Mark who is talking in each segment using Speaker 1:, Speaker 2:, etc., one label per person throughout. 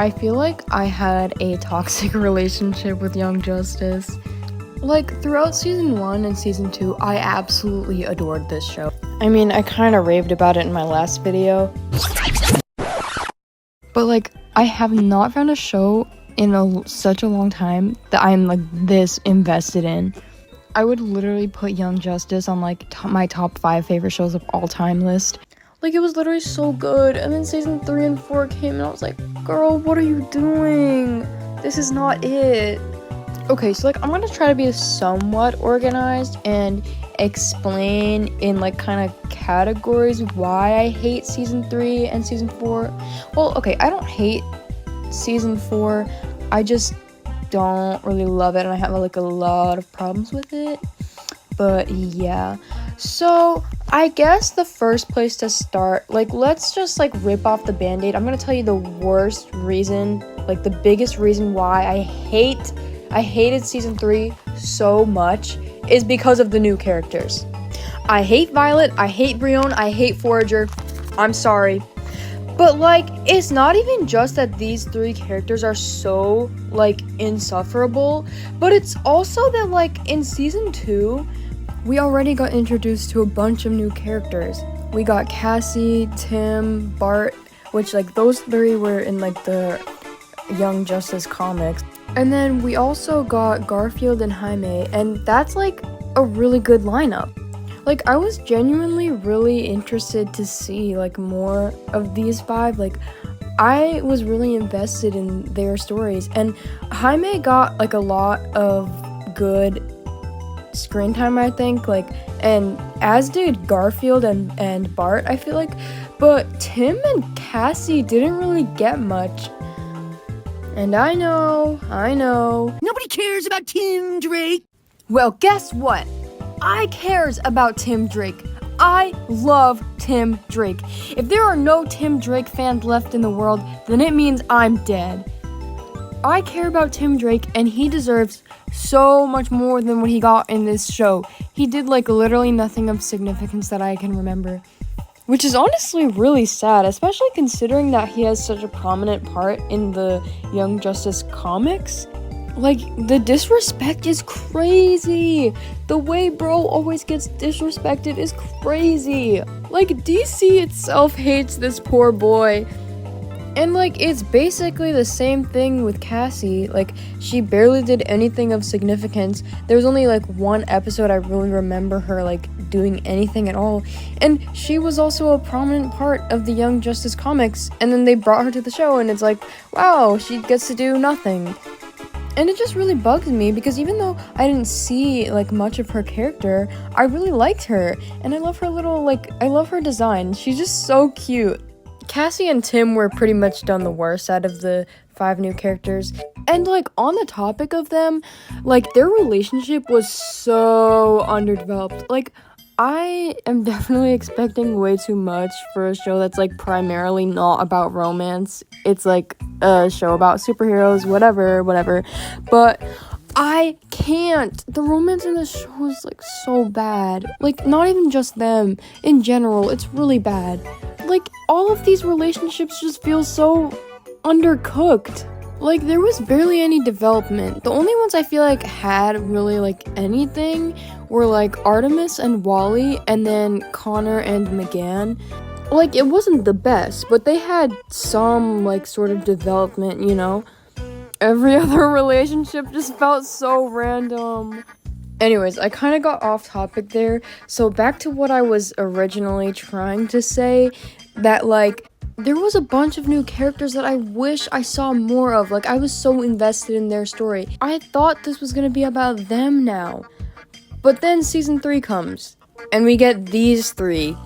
Speaker 1: I feel like I had a toxic relationship with Young Justice. Like, throughout season 1 and season 2, I absolutely adored this show. I mean, I kind of raved about it in my last video. But, like, I have not found a show in such a long time that I'm, like, this invested in. I would literally put Young Justice on, like, my top 5 favorite shows of all time list. Like, it was literally so good, and then season 3 and 4 came, and I was like, girl, what are you doing? This is not it. Okay, so, like, I'm gonna try to be somewhat organized and explain in, like, kind of categories why I hate season 3 and season 4. Well, okay, I don't hate season 4, I just don't really love it, and I have, like, a lot of problems with it. But yeah, so I guess the first place to start, like, let's just, like, rip off the band-aid. I'm gonna tell you the worst reason, like, the biggest reason why I hated season 3 so much is because of the new characters. I hate Violet, I hate Brion, I hate Forager. I'm sorry. But, like, it's not even just that these 3 characters are so, like, insufferable, but it's also that, like, in season 2, we already got introduced to a bunch of new characters. We got Cassie, Tim, Bart, which, like, those 3 were in, like, the Young Justice comics. And then we also got Garfield and Jaime, and that's, like, a really good lineup. Like, I was genuinely really interested to see, like, more of these 5. Like, I was really invested in their stories, and Jaime got, like, a lot of good screen time, I think, like, and as did Garfield and Bart, I feel like, but Tim and Cassie didn't really get much. And I know.
Speaker 2: Nobody cares about Tim Drake.
Speaker 1: Well, guess what? I cares about Tim Drake. I love Tim Drake. If there are no Tim Drake fans left in the world, then it means I'm dead. I care about Tim Drake, and he deserves so much more than what he got in this show. He did, like, literally nothing of significance that I can remember, which is honestly really sad, especially considering that he has such a prominent part in the Young Justice comics. Like, the disrespect is crazy. The way bro always gets disrespected is crazy. Like, DC itself hates this poor boy. And, like, it's basically the same thing with Cassie. Like, she barely did anything of significance. There was only, like, one episode I really remember her, like, doing anything at all. And she was also a prominent part of the Young Justice comics. And then they brought her to the show, and it's like, wow, she gets to do nothing. And it just really bugs me, because even though I didn't see, like, much of her character, I really liked her. And I love her I love her design. She's just so cute. Cassie and Tim were pretty much done the worst out of the 5 new characters. And, like, on the topic of them, like, their relationship was so underdeveloped. Like, I am definitely expecting way too much for a show that's, like, primarily not about romance. It's, like, a show about superheroes, whatever. But I can't. The romance in this show is, like, so bad. Like, not even just them. In general, it's really bad. Like, all of these relationships just feel so undercooked. Like, there was barely any development. The only ones I feel like had really, like, anything were, like, Artemis and Wally, and then Connor and McGann. Like, it wasn't the best, but they had some, like, sort of development, you know? Every other relationship just felt so random. Anyways, I kind of got off topic there, so back to what I was originally trying to say, that, like, there was a bunch of new characters that I wish I saw more of. Like, I was so invested in their story. I thought this was gonna be about them now. But then season 3 comes, and we get these 3.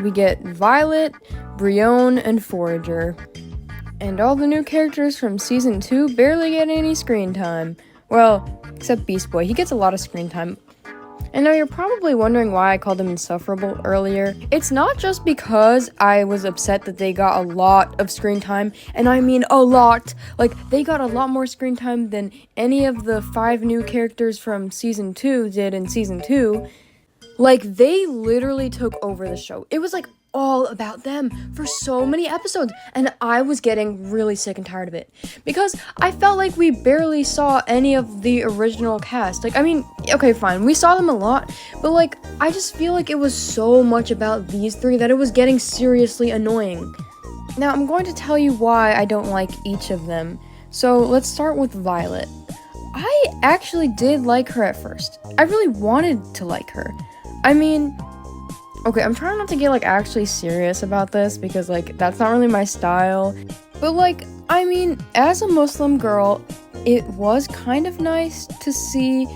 Speaker 1: We get Violet, Brion, and Forager. And all the new characters from season 2 barely get any screen time. Well, except Beast Boy, he gets a lot of screen time. And now you're probably wondering why I called him insufferable earlier. It's not just because I was upset that they got a lot of screen time, and I mean a lot. Like, they got a lot more screen time than any of the 5 new characters from season 2 did in season 2. Like, they literally took over the show. It was like all about them for so many episodes, and I was getting really sick and tired of it because I felt like we barely saw any of the original cast. Like, I mean, okay, fine, we saw them a lot, but like, I just feel like it was so much about these three that it was getting seriously annoying. Now, I'm going to tell you why I don't like each of them. So let's start with Violet. I actually did like her at first. I really wanted to like her. I mean, okay, I'm trying not to get like actually serious about this because like that's not really my style. But like, I mean, as a Muslim girl, it was kind of nice to see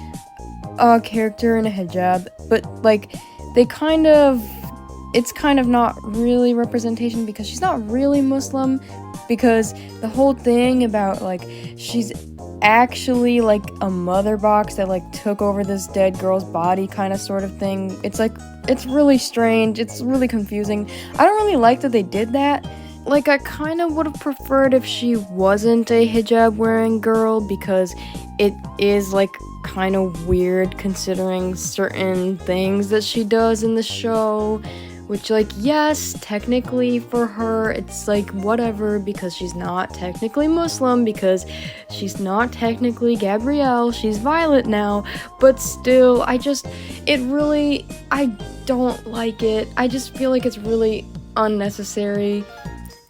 Speaker 1: a character in a hijab, but like it's kind of not really representation because she's not really Muslim, because the whole thing about like she's actually like a mother box that like took over this dead girl's body kind of sort of thing. It's like, it's really strange. It's really confusing. I don't really like that they did that. Like, I kind of would have preferred if she wasn't a hijab wearing girl, because it is like kind of weird considering certain things that she does in the show. Which, like, yes, technically for her, it's like whatever, because she's not technically Muslim, because she's not technically Gabrielle, she's Violet now, but still, I don't like it. I just feel like it's really unnecessary.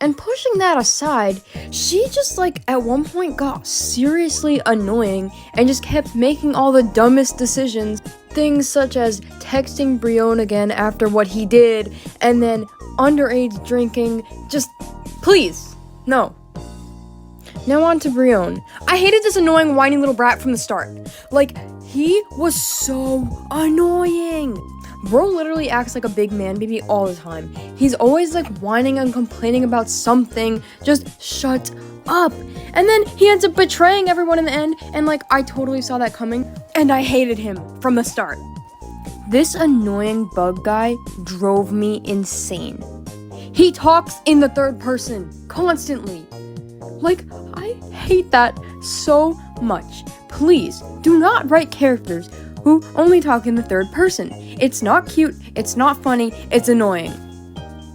Speaker 1: And pushing that aside, she just, like, at one point got seriously annoying and just kept making all the dumbest decisions. Things such as texting Brion again after what he did, and then underage drinking. Just, please, no. Now on to Brion. I hated this annoying whiny little brat from the start. Like, he was so annoying. Bro literally acts like a big man baby all the time. He's always like whining and complaining about something. Just shut up. And then he ends up betraying everyone in the end, and like, I totally saw that coming, and I hated him from the start. This annoying bug guy drove me insane. He talks in the third person constantly. Like, I hate that so much. Please do not write characters who only talk in the third person. It's not cute, it's not funny, it's annoying.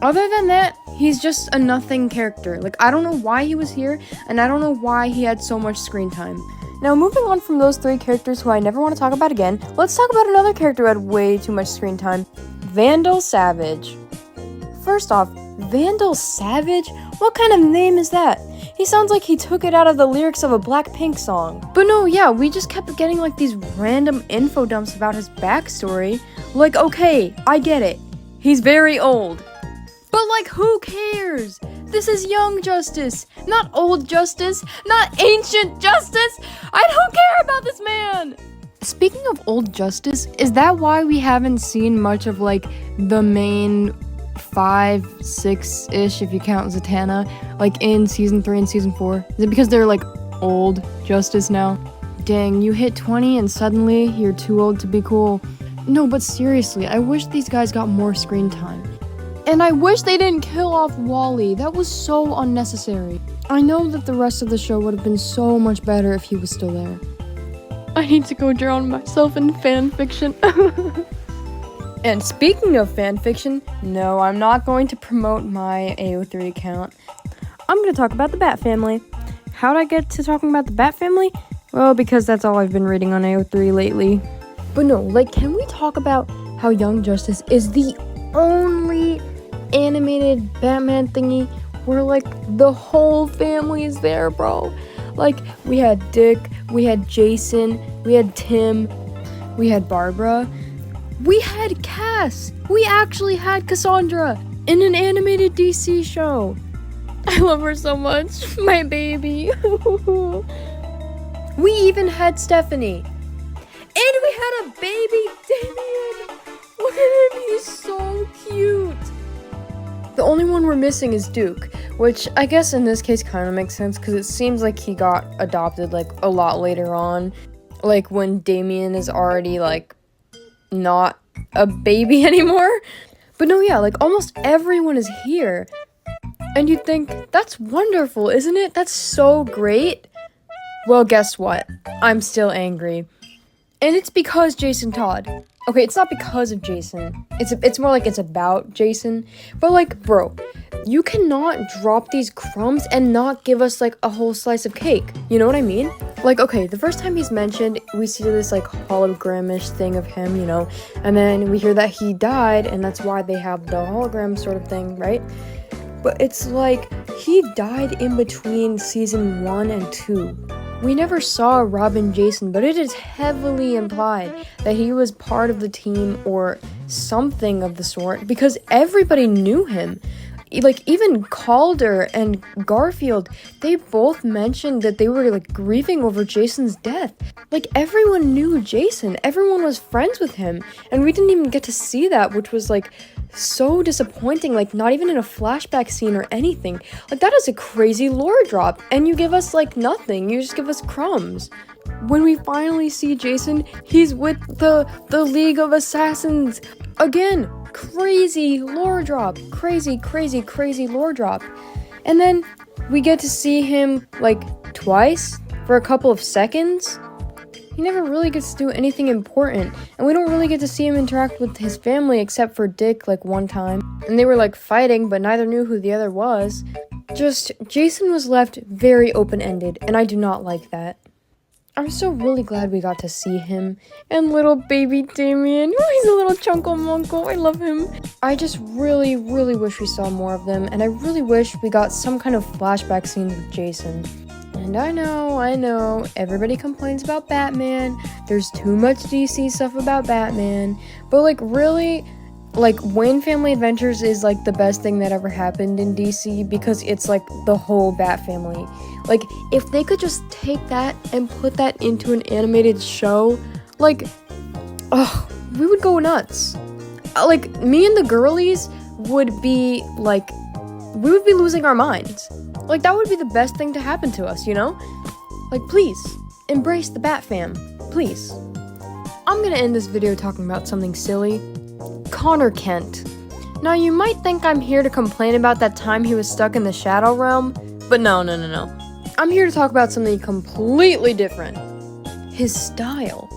Speaker 1: Other than that, he's just a nothing character. Like, I don't know why he was here, and I don't know why he had so much screen time. Now, moving on from those three characters who I never want to talk about again, let's talk about another character who had way too much screen time. Vandal Savage. First off, Vandal Savage? What kind of name is that? He sounds like he took it out of the lyrics of a Blackpink song. But no, yeah, we just kept getting like these random info dumps about his backstory. Like, okay, I get it. He's very old. But like, who cares? This is young Justice, not old Justice, not ancient Justice. I don't care about this man. Speaking of old Justice, is that why we haven't seen much of like the main 5, 6-ish, if you count Zatanna, like in season 3 and season 4? Is it because they're like old Justice now? Dang, you hit 20 and suddenly you're too old to be cool. No, but seriously, I wish these guys got more screen time. And I wish they didn't kill off Wally. That was so unnecessary. I know that the rest of the show would have been so much better if he was still there. I need to go drown myself in fanfiction. And speaking of fanfiction, no, I'm not going to promote my AO3 account. I'm going to talk about the Bat Family. How'd I get to talking about the Bat Family? Well, because that's all I've been reading on AO3 lately. But no, like, can we talk about how Young Justice is the only animated Batman thingy where like the whole family is there, bro? Like, we had Dick, we had Jason, we had Tim, we had Barbara, we had Cass, we actually had Cassandra in an animated DC show. I love her so much, my baby. We even had Stephanie, and we had a baby Damien. Look at him, he's so cute. The only one we're missing is Duke, which I guess in this case kind of makes sense because it seems like he got adopted like a lot later on, like when Damien is already like not a baby anymore. But no, yeah, like almost everyone is here, and you'd think, that's wonderful, isn't it? That's so great. Well, guess what? I'm still angry. And it's because Jason Todd. Okay, it's not because of Jason. It's more like it's about Jason. But like, bro, you cannot drop these crumbs and not give us like a whole slice of cake. You know what I mean? Like, okay, the first time he's mentioned, we see this like hologramish thing of him, you know, and then we hear that he died, and that's why they have the hologram sort of thing, right? But it's like he died in between season 1 and 2. We never saw Robin Jason, but it is heavily implied that he was part of the team or something of the sort because everybody knew him. Like, even Calder and Garfield, they both mentioned that they were like grieving over Jason's death. Like, everyone knew Jason, everyone was friends with him, and we didn't even get to see that, which was like so disappointing. Like, not even in a flashback scene or anything. Like, that is a crazy lore drop, and you give us like nothing. You just give us crumbs. When we finally see Jason, he's with the League of Assassins again. Crazy lore drop. Crazy lore drop. And then we get to see him like twice for a couple of seconds. He never really gets to do anything important, and we don't really get to see him interact with his family except for Dick like one time. And they were like fighting, but neither knew who the other was. Just, Jason was left very open-ended, and I do not like that. I'm so really glad we got to see him. And little baby Damien. Oh, he's a little chunkle munkle. I love him. I just really wish we saw more of them. And I really wish we got some kind of flashback scenes with Jason. And I know, everybody complains about Batman. There's too much DC stuff about Batman. But like, really, like, Wayne Family Adventures is like the best thing that ever happened in DC because it's like the whole Bat family. Like, if they could just take that and put that into an animated show, like, oh, we would go nuts. Like, me and the girlies would be, like, we would be losing our minds. Like, that would be the best thing to happen to us, you know? Like, please, embrace the Bat fam. Please. I'm gonna end this video talking about something silly. Connor Kent. Now, you might think I'm here to complain about that time he was stuck in the Shadow Realm, but no. I'm here to talk about something completely different. His style.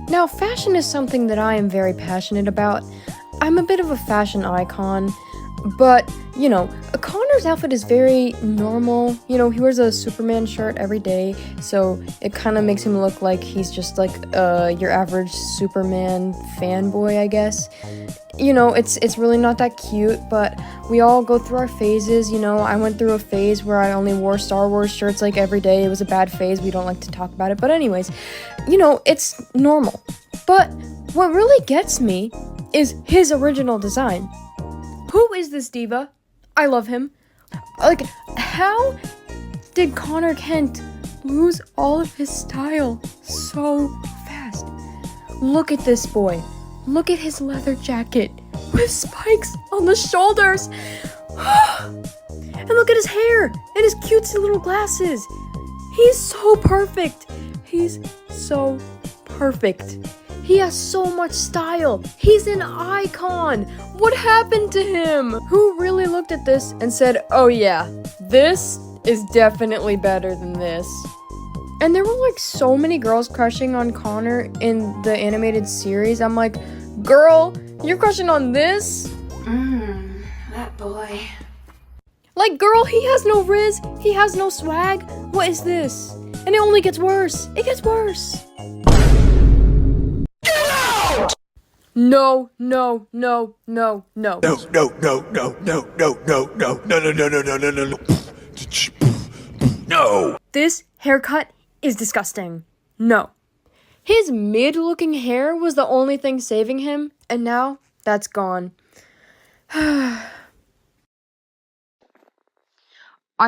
Speaker 1: Now, fashion is something that I am very passionate about. I'm a bit of a fashion icon, but, you know, Connor's outfit is very normal. You know, he wears a Superman shirt every day, so it kind of makes him look like he's just like your average Superman fanboy, I guess. You know, it's really not that cute, but we all go through our phases. You know, I went through a phase where I only wore Star Wars shirts like every day. It was a bad phase. We don't like to talk about it. But anyways, you know, it's normal. But what really gets me is his original design. Who is this diva? I love him. Like, how did Connor Kent lose all of his style so fast? Look at this boy. Look at his leather jacket with spikes on the shoulders. And look at his hair and his cutesy little glasses. He's so perfect. He's so perfect. He has so much style. He's an icon. What happened to him? Who really looked at this and said, oh yeah, this is definitely better than this? And there were like so many girls crushing on Connor in the animated series. I'm like, girl, you're crushing on this?
Speaker 3: That boy.
Speaker 1: Like, girl, he has no riz. He has no swag. What is this? And it only gets worse. It gets worse. No. No. This haircut is disgusting. No. His mid-looking hair was the only thing saving him, and now that's gone. I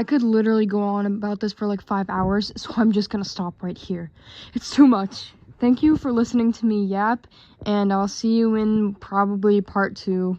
Speaker 1: could literally go on about this for like 5 hours, so I'm just gonna stop right here. It's too much. Thank you for listening to me yap, and I'll see you in probably part 2.